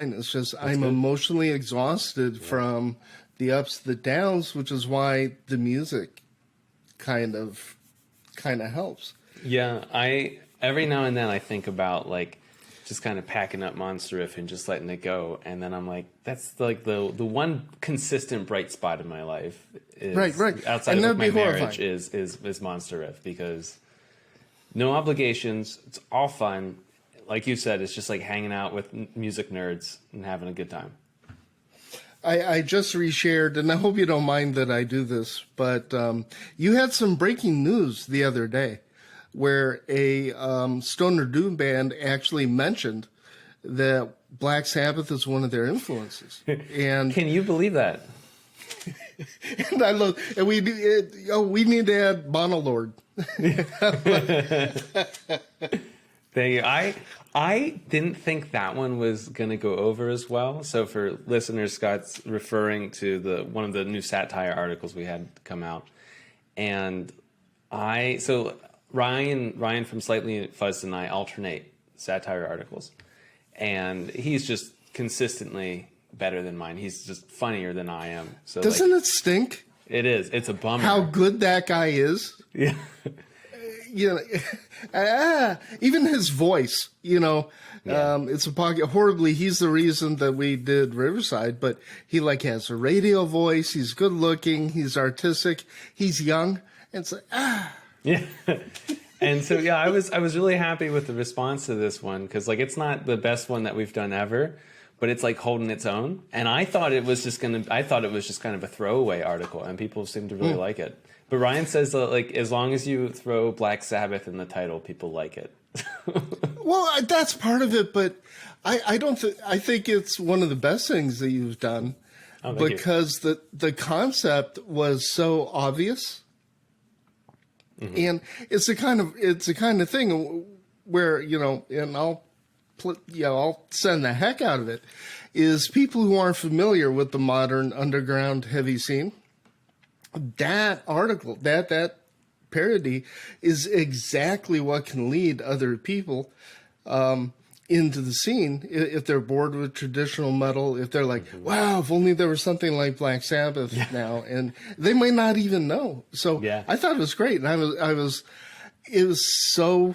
It's just That's I'm good. emotionally exhausted from the ups, the downs, which is why the music kind of helps. Yeah, I every now and then I think about like just kind of packing up Monsterriff and just letting it go, and then I'm like, that's like the one consistent bright spot in my life is Right. outside And of like, that'd my be marriage horrifying. is Monsterriff because no obligations, it's all fun. Like you said, it's just like hanging out with music nerds and having a good time. I just reshared, and I hope you don't mind that I do this, but you had some breaking news the other day where a stoner doom band actually mentioned that Black Sabbath is one of their influences. And, Can you believe that? and I love, and we need to add Monolord. I didn't think that one was going to go over as well. So for listeners, Scott's referring to the one of the new satire articles we had come out, and Ryan from Slightly Fuzzed and I alternate satire articles, and he's just consistently better than mine. He's just funnier than I am. So Doesn't it stink it is. It's a bummer. how good that guy is? Yeah. You know, even his voice, it's a pocket horribly. He's the reason that we did Riverside, but he like has a radio voice. He's good looking. He's artistic. He's young. And it's like, Yeah. And so, yeah, I was really happy with the response to this one because, like, it's not the best one that we've done ever, but it's like holding its own. And I thought it was just kind of a throwaway article, and people seem to really like it. But Ryan says that, like, as long as you throw Black Sabbath in the title, people like it. well, that's part of it, but I don't think, I think it's one of the best things that you've done because the concept was so obvious. Mm-hmm. And it's the kind of thing where, and I'll send the heck out of it, is people who aren't familiar with the modern underground heavy scene. That article, that parody is exactly what can lead other people into the scene if they're bored with traditional metal, if they're like, wow, if only there was something like Black Sabbath now, and they might not even know. So I thought it was great, and it was so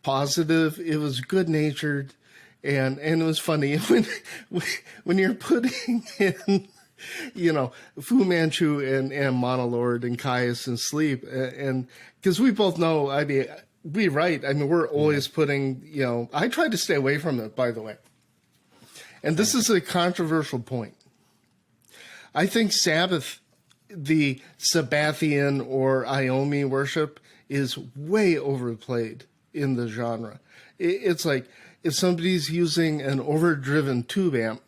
positive, it was good natured, and it was funny when you're putting in Fu Manchu and Monolord and Kyuss and Sleep, and because we both know, we're always putting, I try to stay away from it, by the way. And this is a controversial point. I think Sabbath, the Sabbathian or Iomi worship, is way overplayed in the genre. It's like if somebody's using an overdriven tube amp,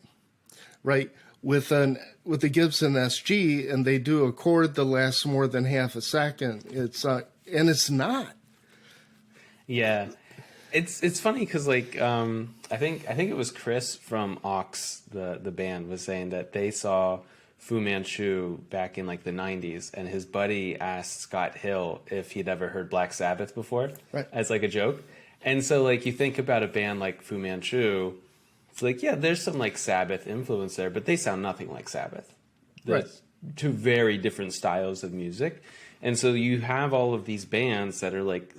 right, with a Gibson SG, and they do a chord that lasts more than half a second, it's not. Yeah, it's funny because like I think it was Chris from Ox, the band, was saying that they saw Fu Manchu back in like the 90s, and his buddy asked Scott Hill if he'd ever heard Black Sabbath before, as like a joke. And so like you think about a band like Fu Manchu, it's like, yeah, there's some like Sabbath influence there, but they sound nothing like Sabbath. There's two very different styles of music. And so you have all of these bands that are like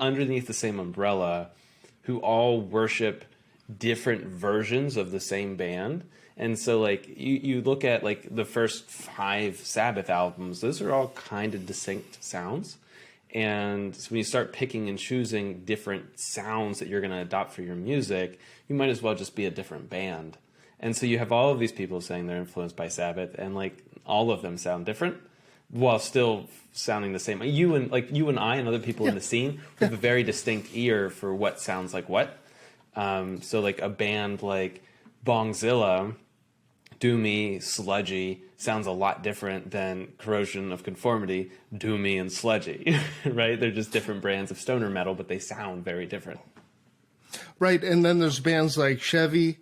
underneath the same umbrella who all worship different versions of the same band. And so like you look at like the first 5 Sabbath albums, those are all kind of distinct sounds. And so when you start picking and choosing different sounds that you're going to adopt for your music, you might as well just be a different band. And so you have all of these people saying they're influenced by Sabbath, and like all of them sound different while still sounding the same. You and I and other people in the scene have a very distinct ear for what sounds like what. So like a band like Bongzilla, doomy, sludgy, sounds a lot different than Corrosion of Conformity, doomy and sludgy, right? They're just different brands of stoner metal, but they sound very different. Right, and then there's bands like Chevy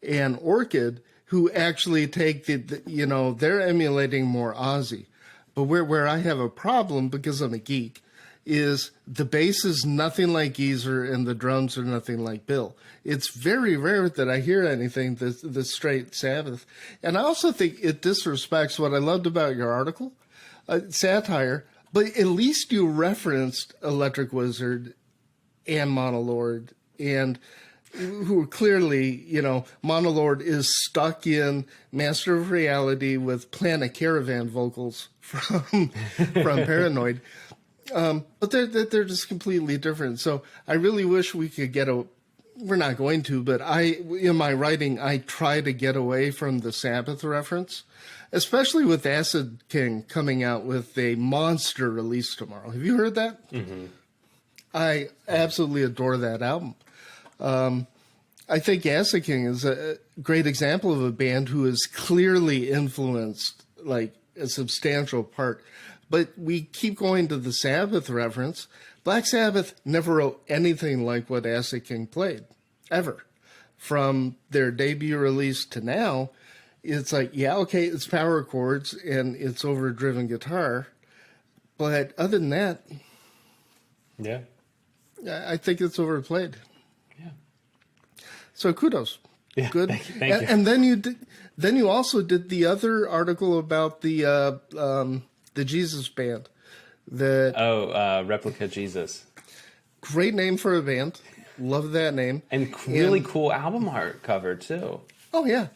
and Orchid who actually take they're emulating more Ozzy. But where I have a problem, because I'm a geek, is the bass is nothing like Geezer and the drums are nothing like Bill. It's very rare that I hear anything that's straight Sabbath. And I also think it disrespects what I loved about your article, satire, but at least you referenced Electric Wizard and Monolord, and who are clearly, Monolord is stuck in Master of Reality with Planet Caravan vocals from Paranoid. But they're just completely different. So I really wish we could we're not going to, but in my writing, I try to get away from the Sabbath reference, especially with Acid King coming out with a monster release tomorrow. Have you heard that? Mm-hmm. I absolutely adore that album. I think Acid King is a great example of a band who has clearly influenced like a substantial part. But we keep going to the Sabbath reference. Black Sabbath never wrote anything like what Acid King played, ever. From their debut release to now, it's like, yeah, okay, it's power chords and it's overdriven guitar. But other than that, yeah, I think it's overplayed. Yeah. So kudos. Yeah, good. Thank you. And then you also did the other article about the Jesus band. Replica Jesus. Great name for a band. Love that name. And really cool album art cover too. Oh yeah.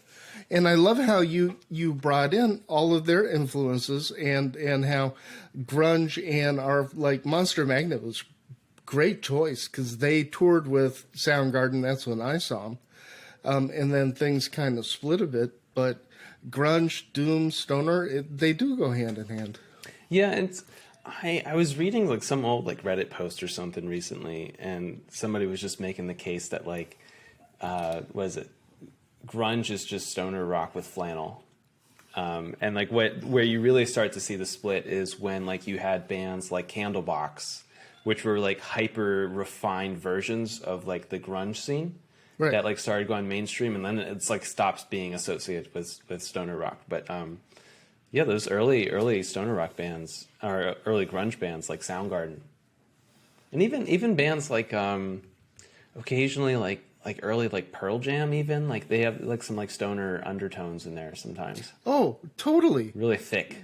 And I love how you brought in all of their influences and how grunge and our like Monster Magnet was great choice because they toured with Soundgarden. That's when I saw them. And then things kind of split a bit, but grunge, doom, stoner, they do go hand in hand. Yeah, and I was reading like some old like Reddit post or something recently, and somebody was just making the case that like, what is it? Grunge is just stoner rock with flannel. And like where you really start to see the split is when like you had bands like Candlebox, which were like hyper refined versions of like the grunge scene. Right. That like started going mainstream, and then it's like stops being associated with stoner rock. But yeah, those early stoner rock bands or early grunge bands like Soundgarden, and even bands like occasionally like early like Pearl Jam, even like they have like some like stoner undertones in there sometimes. Oh, totally. Really thick.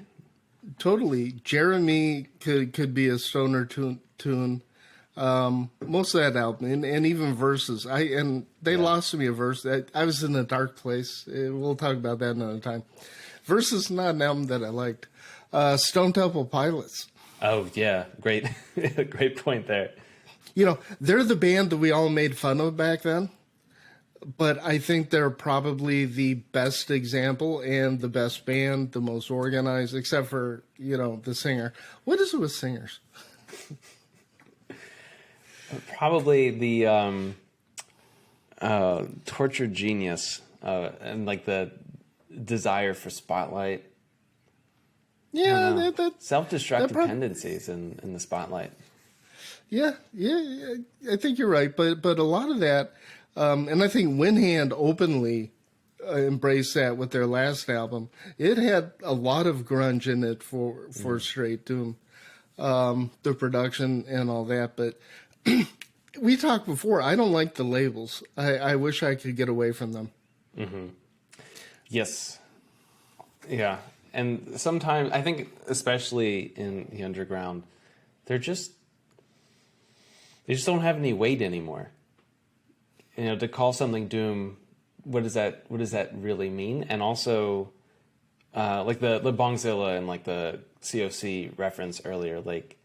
Totally. Jeremy could be a stoner tune. Most of that album and even verses. They lost me a verse. I was in a dark place. We'll talk about that another time. Versus not an album that I liked. Stone Temple Pilots. Oh yeah, great, great point there. They're the band that we all made fun of back then, but I think they're probably the best example and the best band, the most organized, except for the singer. What is it with singers? Probably the tortured genius and like the desire for spotlight. Yeah, self-destructive tendencies in the spotlight. Yeah, I think you're right, but a lot of that, and I think Windhand openly embraced that with their last album. It had a lot of grunge in it for straight doom, the production and all that, but. We talked before. I don't like the labels. I wish I could get away from them. Mm-hmm. Yes. Yeah. And sometimes, I think, especially in the underground, they just don't have any weight anymore. To call something doom, what does that really mean? And also, like the Bongzilla and like the COC reference earlier, like.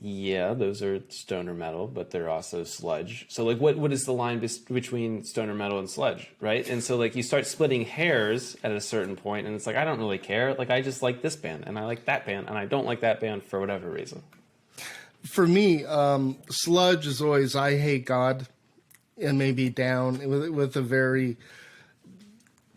Yeah, those are stoner metal, but they're also sludge. So, like, what is the line between stoner metal and sludge, right? And so, like, you start splitting hairs at a certain point, and it's like, I don't really care. Like, I just like this band, and I like that band, and I don't like that band for whatever reason. For me, sludge is always I hate God, and maybe down with a very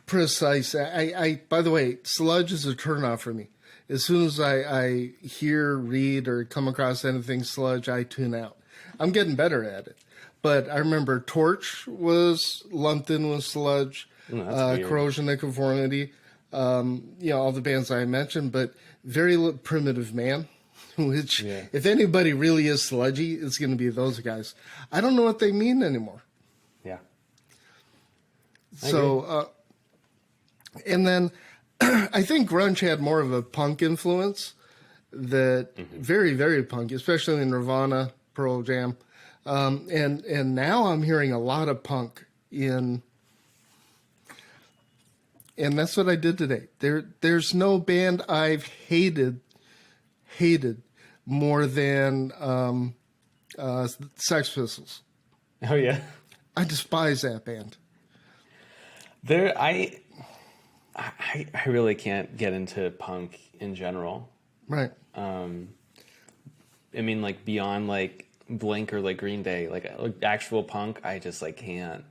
precise. By the way, sludge is a turnoff for me. As soon as I hear, read, or come across anything sludge, I tune out. I'm getting better at it. But I remember Torch was lumped in with sludge, Corrosion and Conformity, all the bands I mentioned, but very Primitive Man which if anybody really is sludgy, it's going to be those guys. I don't know what they mean anymore. Yeah. So, and then I think grunge had more of a punk influence that very, very punk, especially in Nirvana, Pearl Jam. And now I'm hearing a lot of punk in, and that's what I did today. There's no band I've hated more than Sex Pistols. Oh yeah. I despise that band. I really can't get into punk in general. Right. I mean, like beyond like Blink or like Green Day, like actual punk, I just like can't.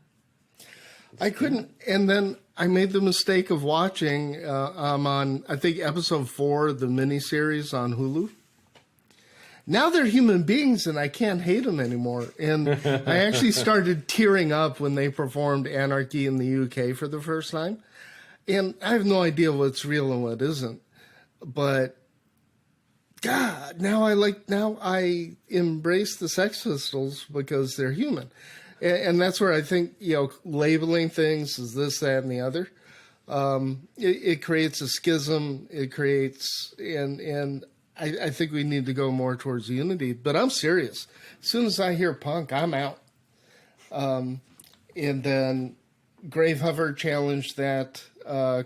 I couldn't, and then I made the mistake of watching. I'm on, I think, episode 4 of the miniseries on Hulu. Now they're human beings, and I can't hate them anymore. And I actually started tearing up when they performed Anarchy in the UK for the first time. And I have no idea what's real and what isn't. But God, now I embrace the Sex Pistols because they're human. And that's where I think, labeling things as this, that, and the other, it creates a schism. It creates, and I think we need to go more towards unity. But I'm serious. As soon as I hear punk, I'm out. And then Gravehover challenged that.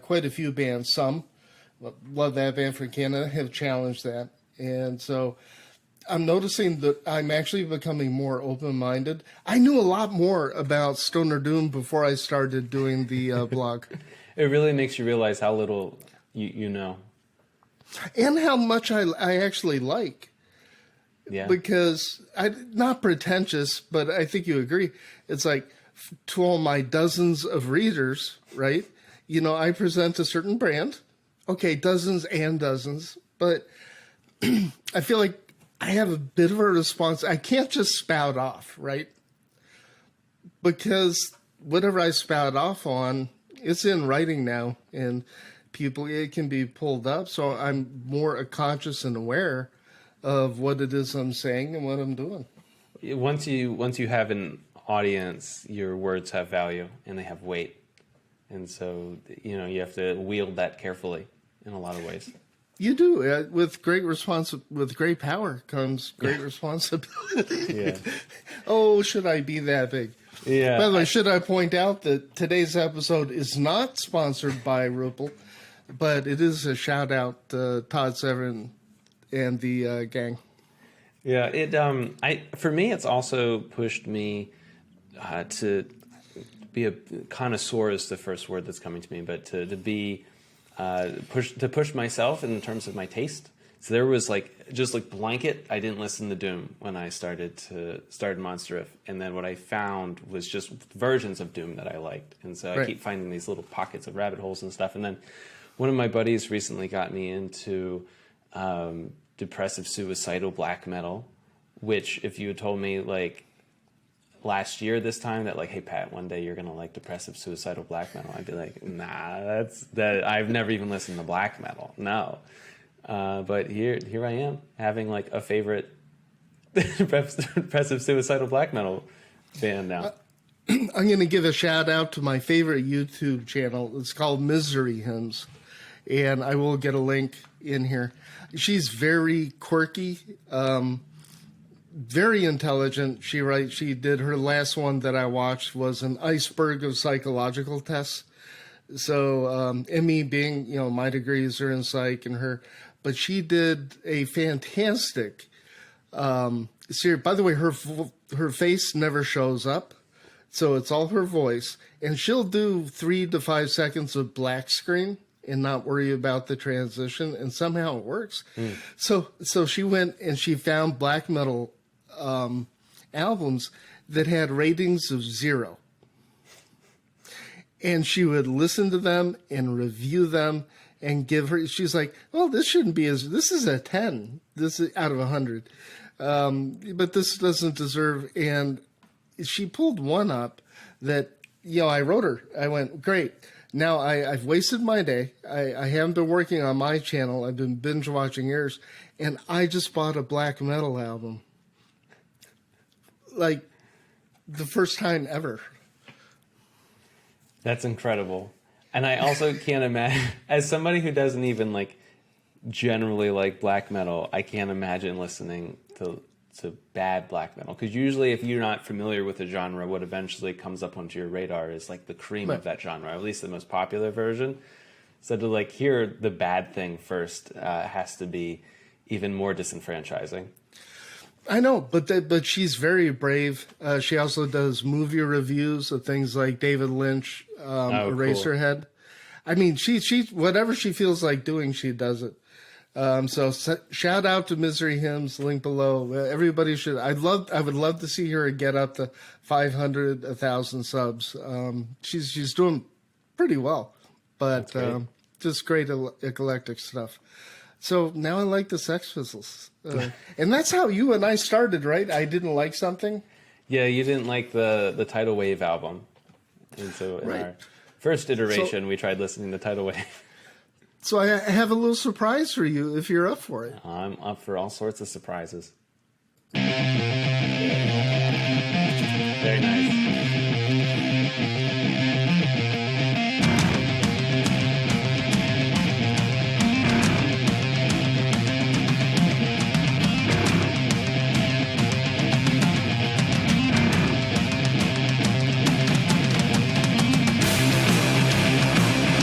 Quite a few bands, some, love that band from Canada, have challenged that. And so I'm noticing that I'm actually becoming more open-minded. I knew a lot more about Stoner Doom before I started doing the blog. It really makes you realize how little you know. And how much I actually like. Yeah. Because, not pretentious, but I think you agree. It's like, to all my dozens of readers, right? I present a certain brand. Okay, dozens and dozens. But I feel like I have a bit of a response. I can't just spout off, right? Because whatever I spout off on, it's in writing now, and it can be pulled up. So I'm more conscious and aware of what it is I'm saying and what I'm doing. Once you have an audience, your words have value and they have weight, and so you have to wield that carefully in a lot of ways. You do. With great power comes great responsibility. Yeah. Oh, should I be that big? Yeah. By the way, should I point out that today's episode is not sponsored by Ripple, but it is a shout out to Todd Severin and the gang. Yeah. For me, it's also pushed me to be a connoisseur is the first word that's coming to me, but to be push myself in terms of my taste. So there was just blanket, I didn't listen to Doom when I started Monsterriff, and then what I found was just versions of Doom that I liked, and so I keep finding these little pockets of rabbit holes and stuff. And then one of my buddies recently got me into depressive suicidal black metal, which if you had told me last year this time that hey Pat, one day you're gonna like depressive suicidal black metal, I'd be like, nah, I've never even listened to black metal, no. But here I am having a favorite depressive suicidal black metal band now. I'm gonna give a shout out to my favorite YouTube channel. It's called Misery Hymns, and I will get a link in here. She's very quirky. Very intelligent. She did her last one that I watched was an iceberg of psychological tests. So, and me being, my degrees are in psych and her, but she did a fantastic series. By the way, her face never shows up. So it's all her voice, and she'll do 3 to 5 seconds of black screen and not worry about the transition. And somehow it works. So she went and she found black metal albums that had ratings of 0, and she would listen to them and review them and she's like, well, this shouldn't be this is a 10, this is out of 100, but this doesn't deserve. And she pulled one up that I wrote her, I went, great, Now, I've wasted my day. I haven't been working on my channel. I've been binge watching yours. And I just bought a black metal album. Like, the first time ever. That's incredible. And I also can't imagine, as somebody who doesn't even like generally like black metal, I can't imagine listening to bad black metal. Because usually if you're not familiar with the genre, what eventually comes up onto your radar is like the cream of that genre, or at least the most popular version. So to like hear the bad thing first has to be even more disenfranchising. I know, but she's very brave. She also does movie reviews of things like David Lynch, Eraserhead. Cool. I mean, she whatever she feels like doing, she does it. So shout out to Misery Hymns, link below. Everybody should. I would love to see her get up to 500, 1,000 subs. She's doing pretty well, but just great eclectic stuff. So now I like the Sex Pistols. And that's how you and I started, right? I didn't like something. Yeah, you didn't like the Tidal Wave album. And so in our first iteration, we tried listening to Tidal Wave. So I have a little surprise for you if you're up for it. I'm up for all sorts of surprises. Very nice.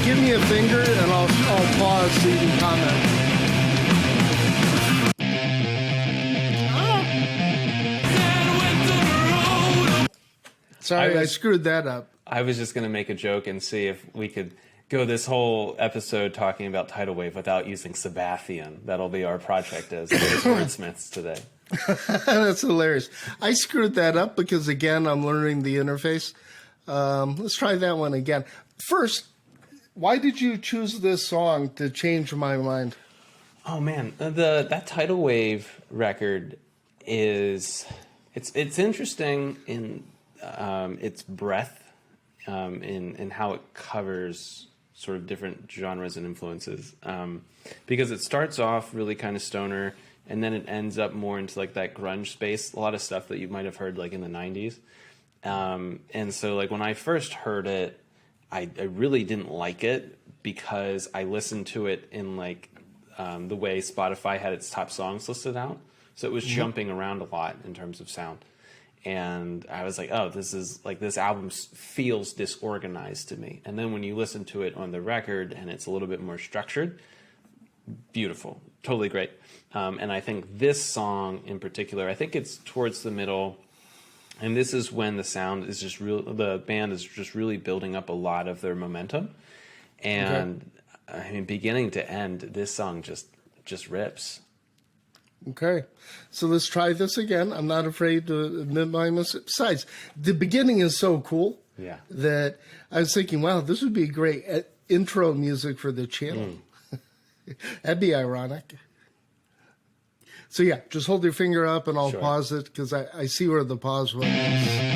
Give me a finger and I'll pause so you can comment. Sorry, I screwed that up. I was just going to make a joke and see if we could go this whole episode talking about Tidal Wave without using Sabbathian. That'll be our project as wordsmiths today. That's hilarious. I screwed that up because, again, I'm learning the interface. Let's try that one again. First, why did you choose this song to change my mind? Oh man, that Tidal Wave record is it's interesting in its breadth, in how it covers sort of different genres and influences. Because it starts off really kind of stoner, and then it ends up more into like that grunge space. A lot of stuff that you might have heard like in the '90s. And so like when I first heard it, I really didn't like it because I listened to it in like the way Spotify had its top songs listed out. So it was jumping around a lot in terms of sound. And I was like, oh, this album feels disorganized to me. And then when you listen to it on the record and it's a little bit more structured, beautiful, totally great. And I think this song in particular, I think it's towards the middle. And this is when the sound is just the band is just really building up a lot of their momentum. And I mean, beginning to end, this song just rips. Okay. So let's try this again. I'm not afraid to admit my mistake. Besides, the beginning is so cool that I was thinking, wow, this would be great intro music for the channel. That'd be ironic. So yeah, just hold your finger up and I'll pause it because I see where the pause button is.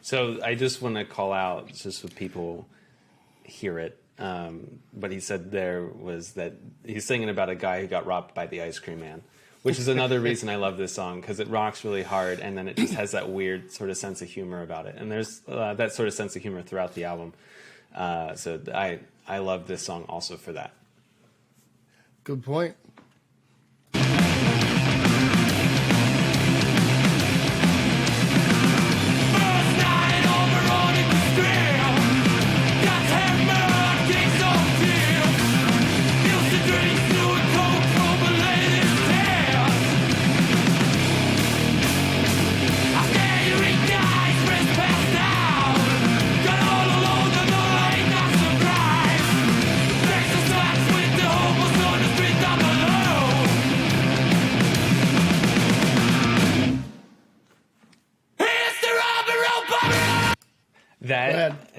So I just want to call out, just so people hear it, what he said there was that he's singing about a guy who got robbed by the ice cream man. which is another reason I love this song, because it rocks really hard, and then it just has that weird sort of sense of humor about it. And there's that sort of sense of humor throughout the album. So I love this song also for that. Good point.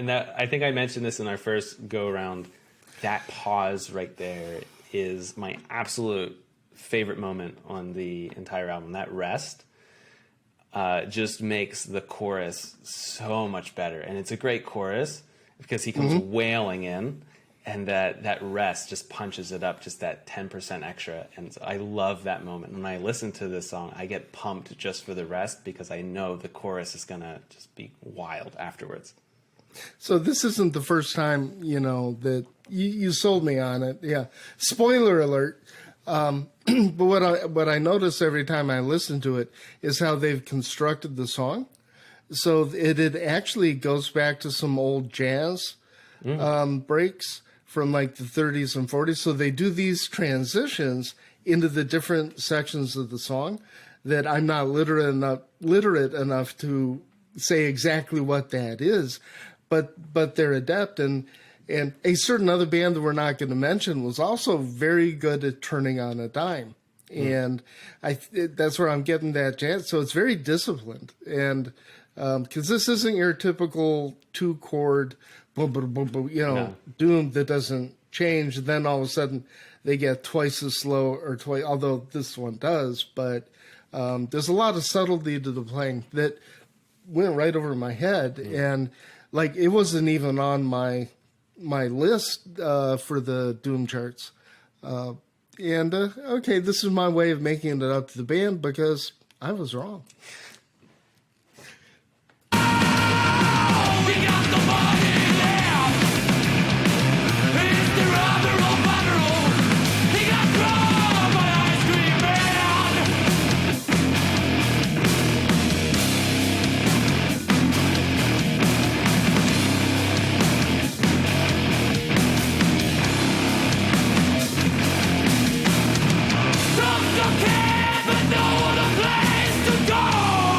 That I think I mentioned this in our first go around. That pause right there is my absolute favorite moment on the entire album. That rest just makes the chorus so much better, and it's a great chorus because he comes wailing in, and that rest just punches it up just that 10% extra. And I love that moment. When I listen to this song, I get pumped just for the rest because I know the chorus is gonna just be wild afterwards. So this isn't the first time, that you sold me on it. Yeah. Spoiler alert. But what I notice every time I listen to it is how they've constructed the song. So it actually goes back to some old jazz breaks from like the 30s and 40s. So they do these transitions into the different sections of the song that I'm not literate enough to say exactly what that is. But they're adept, and a certain other band that we're not going to mention was also very good at turning on a dime, and that's where I'm getting that jazz. So it's very disciplined, and because this isn't your typical 2-chord boom boom boom boom, No. doom that doesn't change. And then all of a sudden they get twice as slow or twice, although this one does. But there's a lot of subtlety to the playing that went right over my head, and like it wasn't even on my list for the Doom charts. Okay, this is my way of making it up to the band because I was wrong. But no other place to go.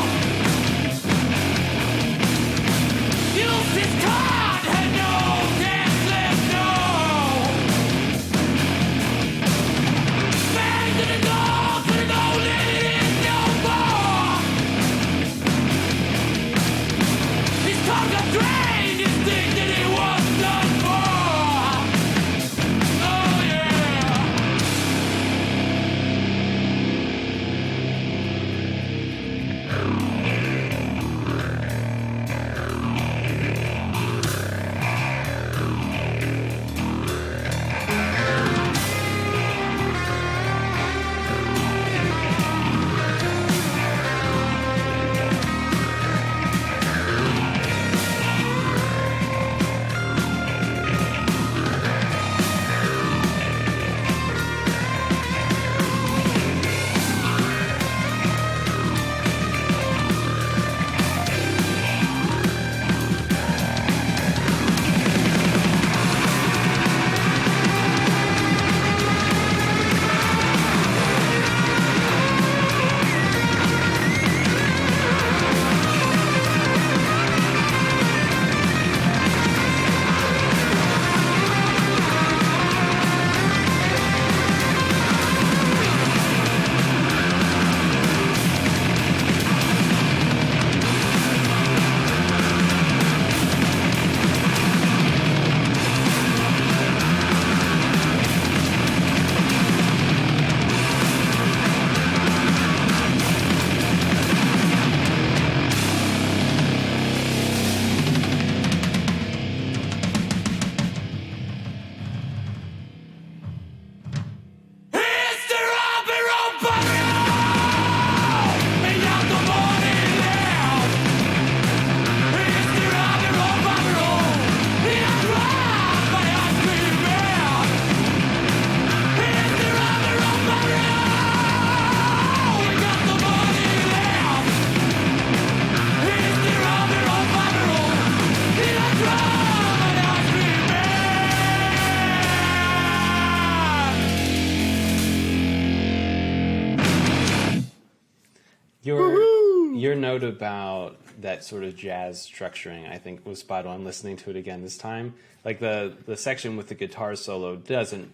Your note about that sort of jazz structuring, I think, was spot on. Listening to it again this time, like the section with the guitar solo doesn't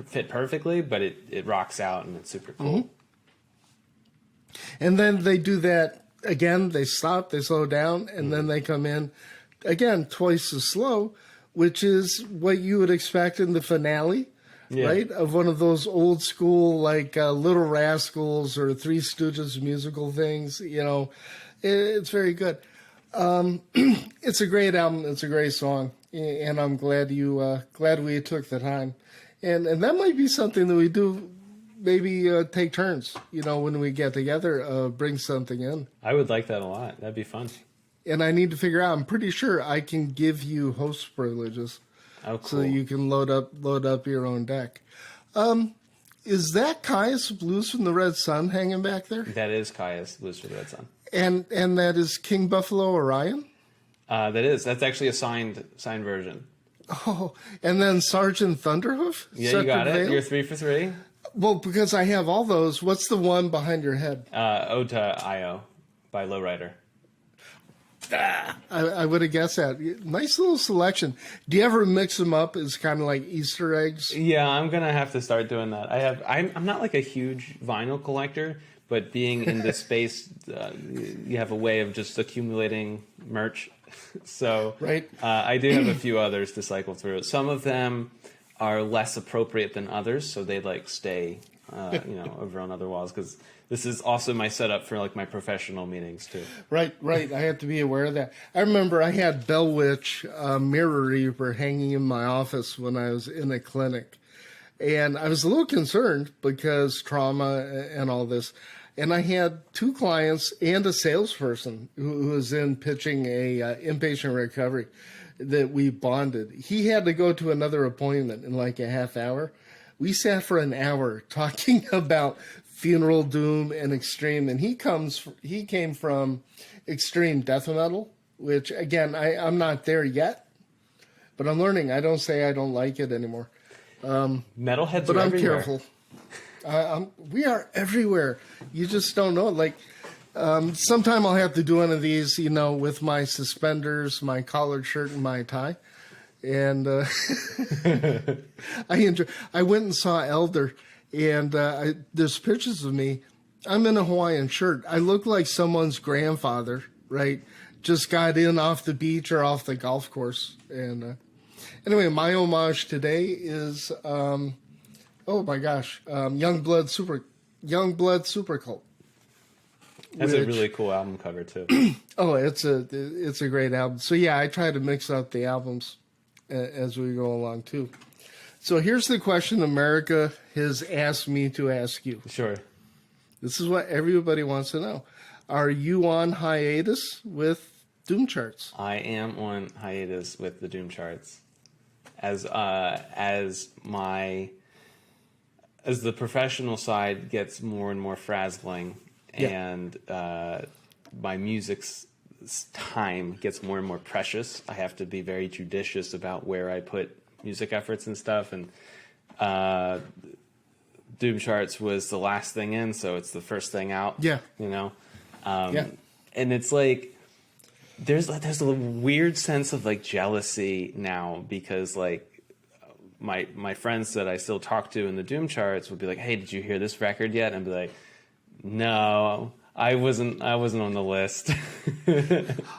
fit perfectly, but it rocks out and it's super cool. Mm-hmm. And then they do that again. They stop, they slow down, and then they come in again twice as slow, which is what you would expect in the finale. Yeah. Right? Of one of those old school, like Little Rascals or Three Stooges musical things. You know, it's very good. It's a great album. It's a great song. And I'm glad glad we took the time. And that might be something that we do, maybe take turns, you know, when we get together, bring something in. I would like that a lot. That'd be fun. And I need to figure out, I'm pretty sure I can give you host privileges. Oh, cool. So you can load up your own deck. Is that Kyuss Blues from the Red Sun hanging back there? That is Kyuss Blues from the Red Sun. And that is King Buffalo Orion? That's actually a signed version. Oh, and then Sergeant Thunderhoof? Yeah, you got it. Veil? You're 3 for 3. Well, because I have all those. What's the one behind your head? Ode to Io by Lowrider. I would have guessed that. Nice little selection. Do you ever mix them up as kind of like Easter eggs? Yeah, I'm gonna have to start doing that. I'm not like a huge vinyl collector, but being in this space, you have a way of just accumulating merch. So right. I do have a few others to cycle through. Some of them are less appropriate than others, so they like stay, over on other walls because. This is also my setup for like my professional meetings too. Right. I have to be aware of that. I remember I had Bell Witch Mirror Reaper hanging in my office when I was in a clinic. And I was a little concerned because trauma and all this. And I had 2 clients and a salesperson who was in pitching a inpatient recovery that we bonded. He had to go to another appointment in like a half hour. We sat for an hour talking about funeral doom and extreme, and he came from extreme death metal, which again I'm not there yet, but I'm learning. I don't say I don't like it anymore. Metalheads, but are I'm everywhere. Careful. We are everywhere. You just don't know. Like sometime I'll have to do one of these, you know, with my suspenders, my collared shirt, and my tie. And I went and saw Elder. And there's pictures of me. I'm in a Hawaiian shirt. I look like someone's grandfather, right? Just got in off the beach or off the golf course. And anyway, my homage today is, oh my gosh, Youngblood Super Cult. That's a really cool album cover too. Oh, it's a great album. So yeah, I try to mix up the albums as we go along too. So here's the question America has asked me to ask you. Sure. This is what everybody wants to know. Are you on hiatus with Doom Charts? I am on hiatus with the Doom Charts. As the professional side gets more and more frazzling, and my music's time gets more and more precious, I have to be very judicious about where I put music efforts and stuff, and Doom Charts was the last thing in, so it's the first thing out. Yeah, you know, and it's like there's a weird sense of like jealousy now because like my friends that I still talk to in the Doom Charts would be like, "Hey, did you hear this record yet?" And I'd be like, "No, I wasn't on the list."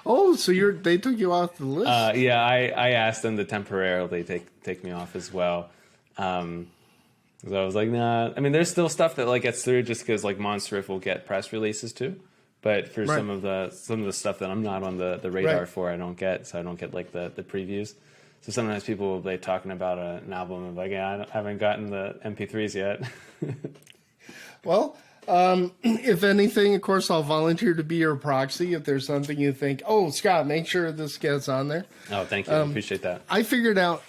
Oh, so they took you off the list? Yeah, I asked them to temporarily take me off as well. So I was like, nah. I mean, there's still stuff that like gets through just because like Monsterriff will get press releases too. But for some of the stuff that I'm not on the radar for, I don't get like the previews. So sometimes people will be talking about an album and like, yeah, I haven't gotten the MP3s yet. Well. If anything, of course, I'll volunteer to be your proxy if there's something you think, oh, Scott, make sure this gets on there. Oh, thank you. I appreciate that. I figured out,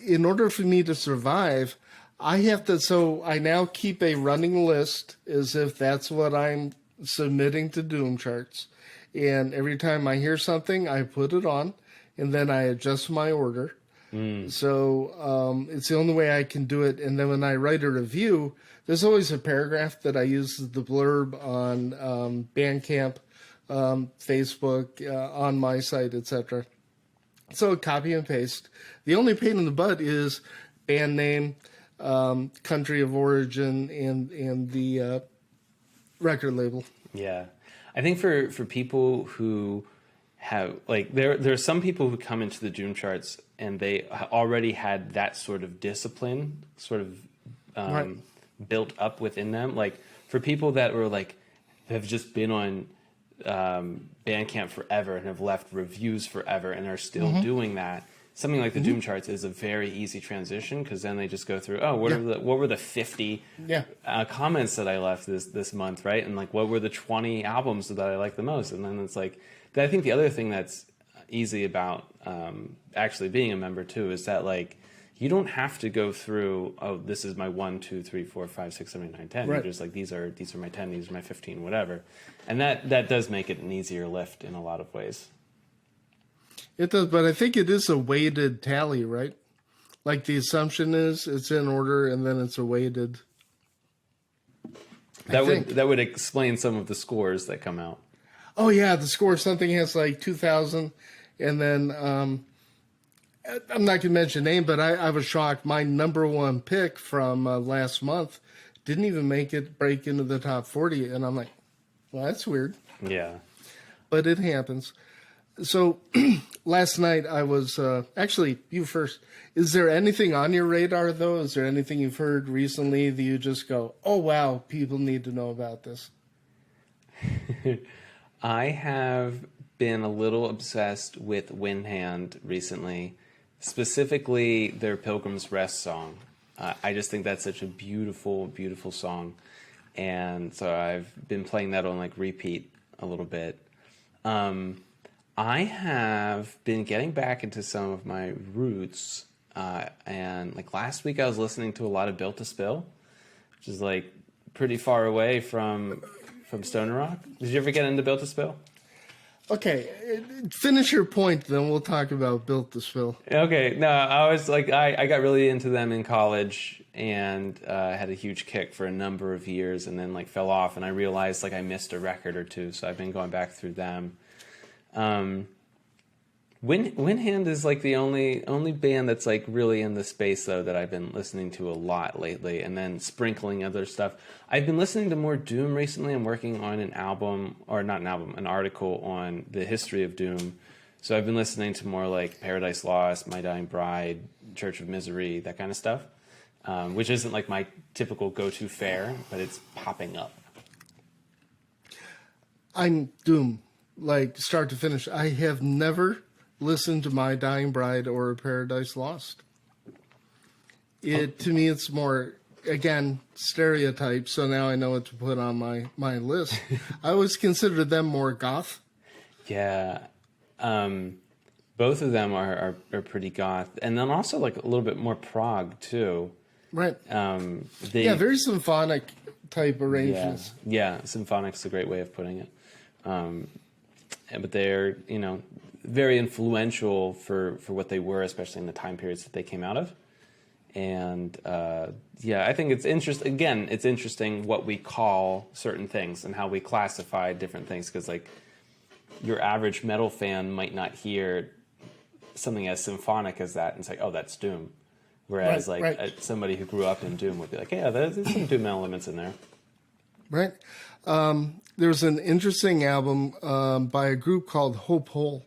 in order for me to survive, I have to, so I now keep a running list as if that's what I'm submitting to Doom Charts. And every time I hear something, I put it on, and then I adjust my order. So it's the only way I can do it. And then when I write a review, there's always a paragraph that I use as the blurb on Bandcamp, Facebook, on my site, etc. So copy and paste. The only pain in the butt is band name, country of origin, and the record label. Yeah. I think for people who have, like, there are some people who come into the Doom charts and they already had that sort of discipline sort of Right. built up within them. Like, for people that were like, have just been on Bandcamp forever and have left reviews forever and are still doing that, something like the Doom charts is a very easy transition, because then they just go through, what were the 50 comments that I left this month, right? And like, what were the 20 albums that I liked the most? And then it's like, I think the other thing that's easy about actually being a member too is that, like, you don't have to go through, oh, this is my 1, 2, 3, 4, 5, 6, 7, 8, 9, 10. Right. You're just like, these are my 10, these are my 15, whatever. And that does make it an easier lift in a lot of ways. It does, but I think it is a weighted tally, right? Like, the assumption is it's in order and then it's a weighted. That would explain some of the scores that come out. Oh yeah, the score, something has like 2,000, and then I'm not gonna mention name, but I was shocked. My number one pick from last month didn't even break into the top 40, and I'm like, well, that's weird. Yeah. But it happens. So last night I was actually, you first. Is there anything on your radar though? Is there anything you've heard recently that you just go, oh wow, people need to know about this? I have been a little obsessed with Windhand recently, specifically their Pilgrim's Rest song. I just think that's such a beautiful, beautiful song. And so I've been playing that on like repeat a little bit. I have been getting back into some of my roots. And like last week I was listening to a lot of Built to Spill, which is like pretty far away from Stoner Rock. Did you ever get into Built to Spill? Okay, finish your point, then we'll talk about Built to Spill. Okay, no, I was like, I got really into them in college and had a huge kick for a number of years, and then like fell off, and I realized like I missed a record or two, so I've been going back through them. Windhand is like the only band that's like really in the space though that I've been listening to a lot lately, and then sprinkling other stuff. I've been listening to more Doom recently. I'm working on an article on the history of Doom. So I've been listening to more like Paradise Lost, My Dying Bride, Church of Misery, that kind of stuff, which isn't like my typical go-to fare, but it's popping up. I'm Doom, like start to finish. I have never listened to My Dying Bride or Paradise Lost. To me, it's more, again, stereotype, so now I know what to put on my list. I always considered them more goth. Yeah. Both of them are pretty goth. And then also like a little bit more prog, too. Right. Very symphonic type arrangements. Yeah, symphonic's a great way of putting it. But they're, very influential for what they were, especially in the time periods that they came out of. And I think it's interesting. Again, it's interesting what we call certain things and how we classify different things, because like your average metal fan might not hear something as symphonic as that and say, "Oh, that's Doom," whereas somebody who grew up in Doom would be like, "Yeah, there's some Doom elements in there." Right. There's an interesting album by a group called Hope Hole.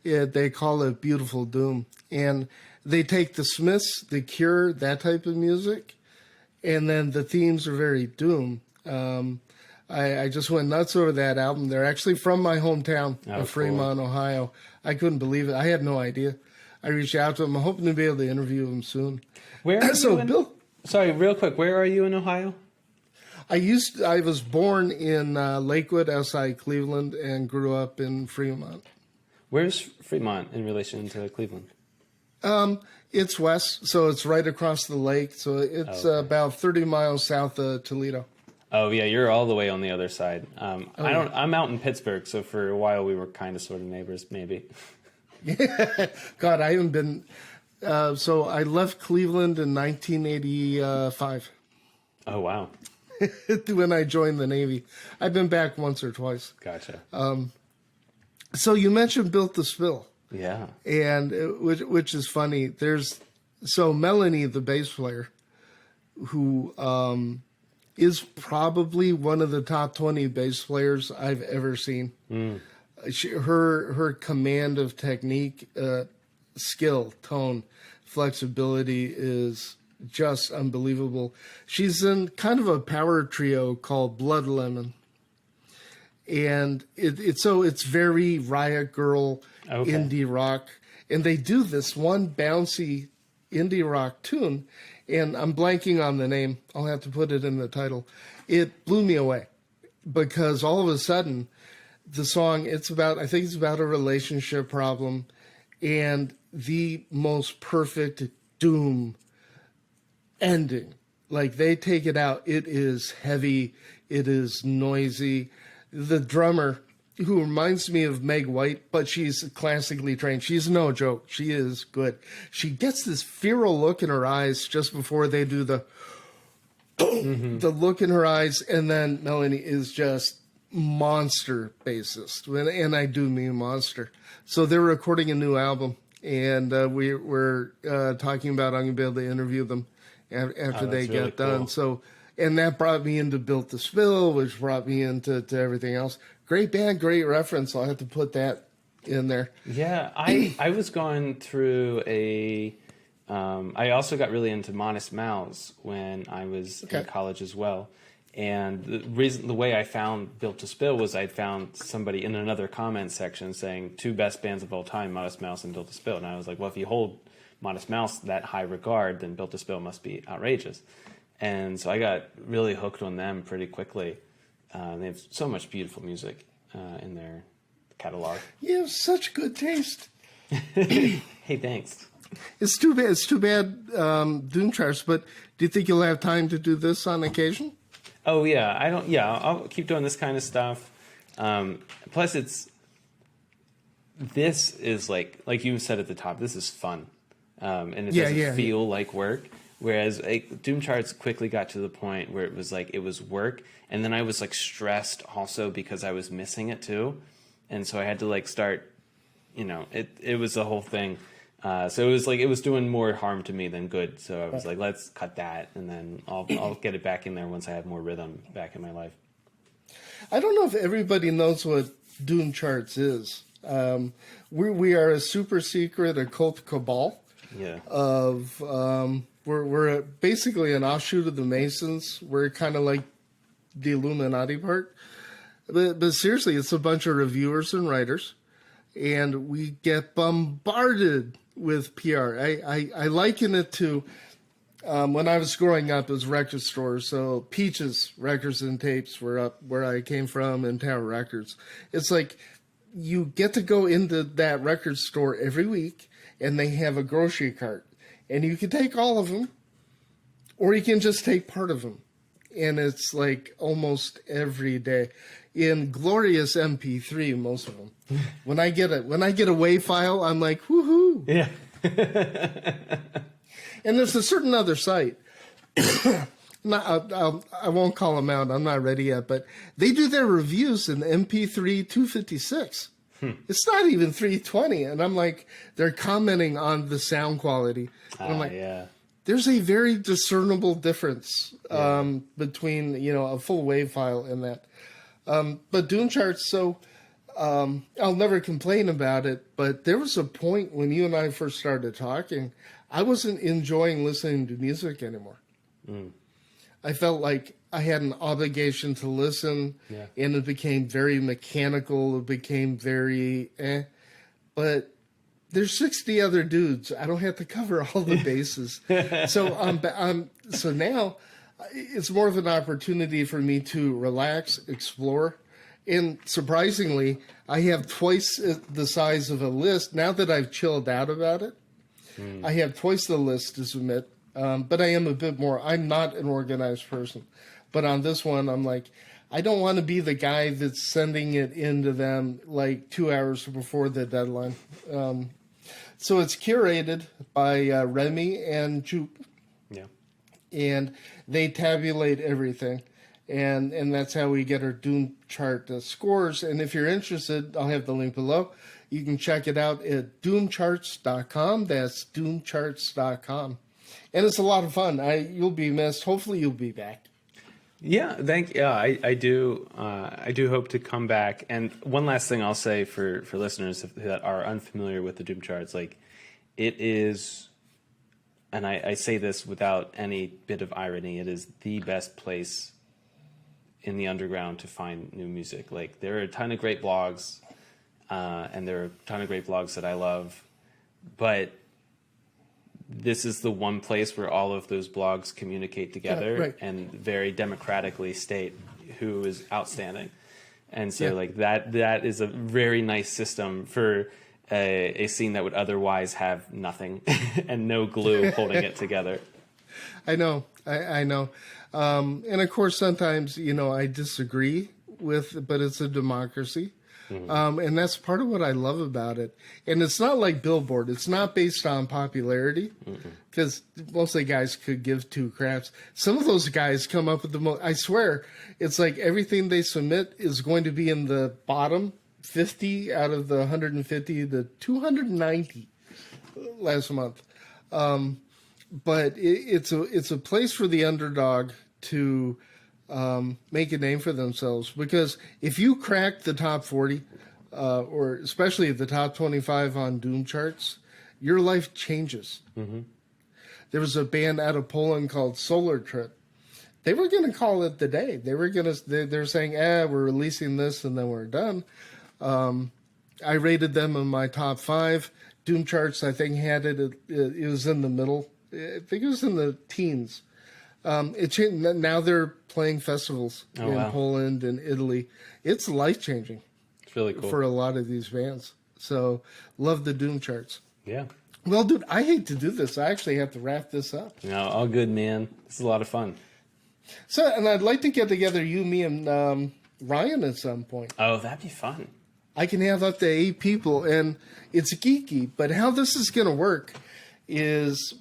They call it Beautiful Doom. And they take the Smiths, The Cure, that type of music, and then the themes are very Doom. I just went nuts over that album. They're actually from my hometown of Fremont, Ohio. I couldn't believe it. I had no idea. I reached out to them. I'm hoping to be able to interview them soon. Where are you Bill? Sorry, real quick. Where are you in Ohio? I was born in Lakewood, outside Cleveland, and grew up in Fremont. Where's Fremont in relation to Cleveland? It's west, so it's right across the lake. So it's about 30 miles south of Toledo. Oh yeah, you're all the way on the other side. I'm out in Pittsburgh, so for a while we were kind of sort of neighbors, maybe. God, I haven't been. So I left Cleveland in 1985 Oh, wow. when I joined the Navy. I've been back once or twice. Gotcha. So you mentioned Built to Spill, Yeah. and which is funny. So Melanie, the bass player, who is probably one of the top 20 bass players I've ever seen. Her command of technique, skill, tone, flexibility is just unbelievable. She's in kind of a power trio called Blood Lemon. And it's very Riot Girl, indie rock. And they do this one bouncy indie rock tune, and I'm blanking on the name. I'll have to put it in the title. It blew me away because all of a sudden the song, I think it's about a relationship problem and the most perfect doom ending. Like, they take it out. It is heavy. It is noisy. The drummer, who reminds me of Meg White, but she's classically trained. She's no joke. She is good. She gets this feral look in her eyes just before they do the the look in her eyes, and then Melanie is just monster bassist, and I do mean monster. So they're recording a new album, and we're talking about I'm going to be able to interview them after they get really done. Cool. So, and that brought me into Built to Spill, which brought me into everything else. Great band, great reference. I'll have to put that in there. Yeah, I was going through I also got really into Modest Mouse when I was in college as well. And the way I found Built to Spill was I'd found somebody in another comment section saying 2 best bands of all time, Modest Mouse and Built to Spill. And I was like, well, if you hold Modest Mouse that high regard, then Built to Spill must be outrageous. And so I got really hooked on them pretty quickly. They have so much beautiful music in their catalog. You have such good taste. Hey, thanks. It's too bad Doom Charts, but do you think you'll have time to do this on occasion? Oh, yeah. I'll keep doing this kind of stuff. Plus, this is like you said at the top, this is fun. And it doesn't feel like work. Whereas Doom Charts quickly got to the point where it was like it was work, and then I was like stressed also because I was missing it too, and so I had to like start, it was the whole thing. So it was like it was doing more harm to me than good. So I was like, let's cut that, and then I'll get it back in there once I have more rhythm back in my life. I don't know if everybody knows what Doom Charts is. We are a super secret occult cabal. Yeah. We're basically an offshoot of the Masons. We're kind of like the Illuminati part. But seriously, it's a bunch of reviewers and writers, and we get bombarded with PR. I liken it to when I was growing up, it was record stores. So Peaches Records and Tapes were up where I came from, and Tower Records. It's like you get to go into that record store every week, and they have a grocery cart. And you can take all of them, or you can just take part of them. And it's like almost every day in glorious MP3, most of them. When I get a WAV file, I'm like, woohoo! Yeah. And there's a certain other site. I won't call them out. I'm not ready yet, but they do their reviews in MP3 256. It's not even 320, and I'm like, they're commenting on the sound quality. And I'm like, there's a very discernible difference between a full WAV file and that. But Doom Charts, so I'll never complain about it. But there was a point when you and I first started talking, I wasn't enjoying listening to music anymore. I felt like I had an obligation to listen, and it became very mechanical. It became very But there's 60 other dudes. I don't have to cover all the bases. So now it's more of an opportunity for me to relax, explore. And surprisingly, I have twice the size of a list. Now that I've chilled out about it, I have twice the list to submit. But I am a bit more, I'm not an organized person. But on this one, I'm like, I don't want to be the guy that's sending it into them like 2 hours before the deadline. So it's curated by Remy and Jupe, Yeah. and they tabulate everything. And that's how we get our Doom chart scores. And if you're interested, I'll have the link below. You can check it out at doomcharts.com. That's doomcharts.com. And it's a lot of fun. You'll be missed. Hopefully you'll be back. Yeah, I do hope to come back. And one last thing I'll say for listeners that are unfamiliar with the Doom charts, like it is, and I say this without any bit of irony, it is the best place in the underground to find new music. Like there are a ton of great blogs, and there are a ton of great blogs that I love, but this is the one place where all of those blogs communicate together and very democratically state who is outstanding. And so like that is a very nice system for a scene that would otherwise have nothing and no glue holding it together. I know. I know. And of course, sometimes, I disagree but it's a democracy. Mm-hmm. And that's part of what I love about it. And it's not like Billboard. It's not based on popularity, because most of the guys could give two craps. Some of those guys come up with the most. I swear, it's like everything they submit is going to be in the bottom 50 out of the 150 to 290 last month. But it's a place for the underdog to make a name for themselves, because if you crack the top 40, or especially the top 25 on Doom charts, your life changes. Mm-hmm. There was a band out of Poland called Solar Trip. They were going to call it the day. They're saying, we're releasing this and then we're done. I rated them in my top 5. Doom charts, I think, had it was in the middle. I think it was in the teens. It changed. Now they're playing festivals in Poland and Italy. It's life-changing. It's really cool for a lot of these bands. So love the Doom charts. Yeah. Well, dude, I hate to do this. I actually have to wrap this up. No, all good, man. This is a lot of fun. So, and I'd like to get together you, me, and Ryan at some point. Oh, that'd be fun. I can have up to 8 people, and it's geeky. But how this is going to work is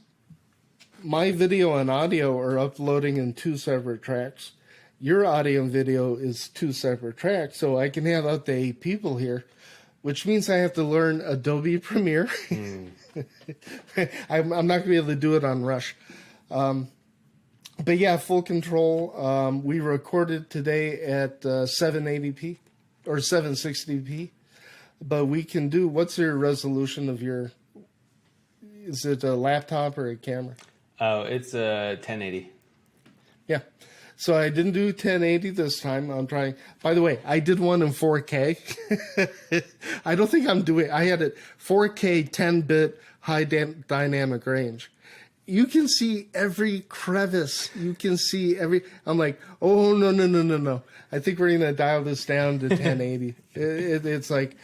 my video and audio are uploading in 2 separate tracks. Your audio and video is 2 separate tracks, so I can have up to 8 people here, which means I have to learn Adobe Premiere. I'm not going to be able to do it on Rush. But yeah, full control. We recorded today at 780p or 760p, but we can do, what's your resolution of your, is it a laptop or a camera? Oh, it's a 1080. Yeah. So I didn't do 1080 this time. I'm trying. By the way, I did one in 4K. I don't think I had it 4K 10-bit high dynamic range. You can see every crevice. You can see I'm like, oh, no. I think we're going to dial this down to 1080. It's like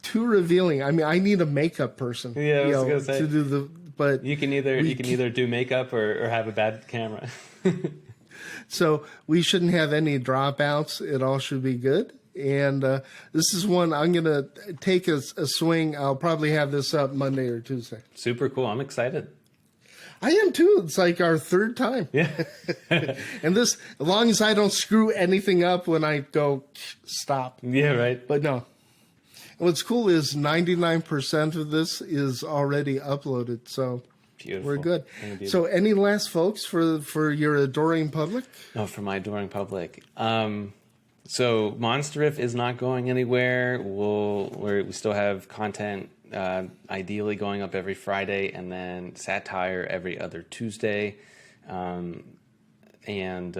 too revealing. I mean, I need a makeup person. Yeah, I was going to say. To do the, but you can either do makeup or have a bad camera. So we shouldn't have any dropouts. It all should be good. And this is one I'm going to take a swing. I'll probably have this up Monday or Tuesday. Super cool. I'm excited. I am too. It's like our 3rd time. Yeah. And this, as long as I don't screw anything up when I go stop. Yeah, right. But no. And what's cool is 99% of this is already uploaded. So beautiful. We're good. So any last folks for your adoring public? Oh, for my adoring public. So Monsterriff is not going anywhere. We still have content ideally going up every Friday, and then satire every other Tuesday. Come hang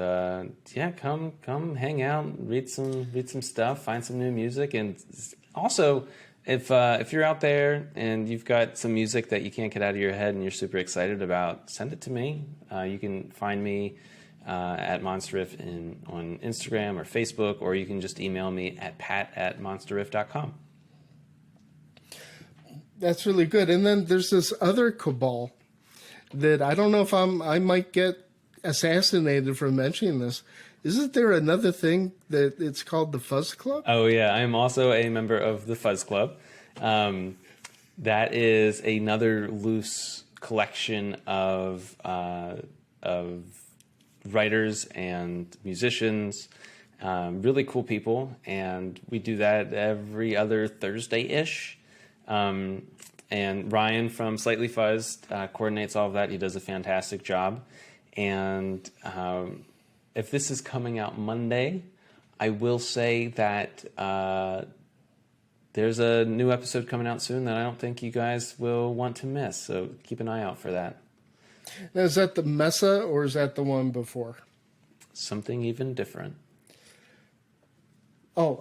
out, read some stuff, find some new music, and also if you're out there and you've got some music that you can't get out of your head and you're super excited about, send it to me. You can find me at Monsterriff on Instagram or Facebook, or you can just email me at pat@monsterriff.com. That's really good. And then there's this other Cabal that I don't know if I might get assassinated for mentioning this. Isn't there another thing that it's called the Fuzz Club? Oh, yeah. I am also a member of the Fuzz Club. That is another loose collection of writers and musicians, really cool people, and we do that every other Thursday-ish. And Ryan from Slightly Fuzzed coordinates all of that. He does a fantastic job. And if this is coming out Monday, I will say that there's a new episode coming out soon that I don't think you guys will want to miss. So keep an eye out for that. Now, is that the Mesa or is that the one before? Something even different. Oh,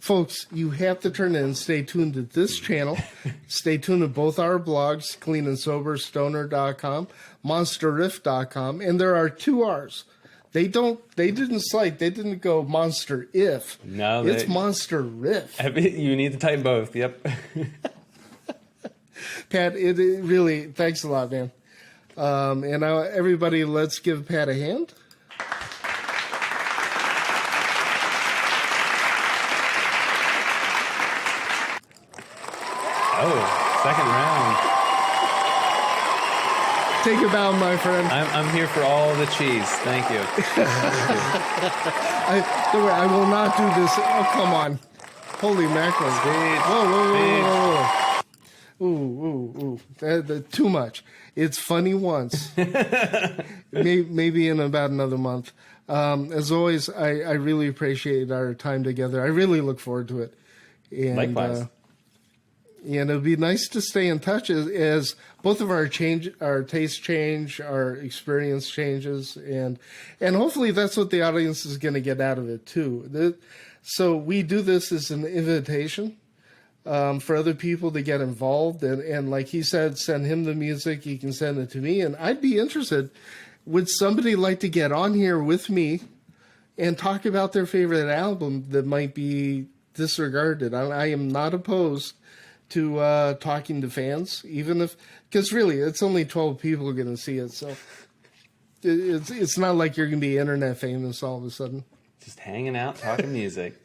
folks, you have to turn in. Stay tuned to this channel. Stay tuned to both our blogs, Clean and Sober, Stoner.com, Monsterriff.com, and there are 2 R's. They didn't cite, they didn't go Monster If. No, it's Monster Riff. You need to type both. Yep. Pat, it really, thanks a lot, man. And now, everybody, let's give Pat a hand. Oh, second round. Take a bow, my friend. I'm here for all the cheese. Thank you. Don't worry, I will not do this. Oh, come on. Holy mackerel. Whoa. Too much. It's funny once. Maybe in about another month. As always, I really appreciate our time together. I really look forward to it. And, likewise. And it'd be nice to stay in touch as both of our tastes change, our experience changes, and hopefully that's what the audience is going to get out of it too. So we do this as an invitation for other people to get involved, and like he said, send him the music. He can send it to me, and I'd be interested. Would somebody like to get on here with me and talk about their favorite album that might be disregarded? I am not opposed to talking to fans, even if, because really it's only 12 people are going to see it, so it's not like you're going to be internet famous all of a sudden. Just hanging out, talking music.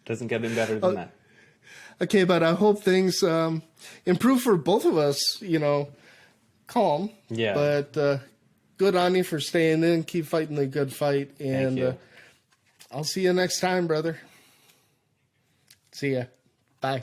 Doesn't get any better than that. Okay, but I hope things improve for both of us, calm. Yeah. But good on you for staying in, keep fighting the good fight, and I'll see you next time, brother. See ya. Bye.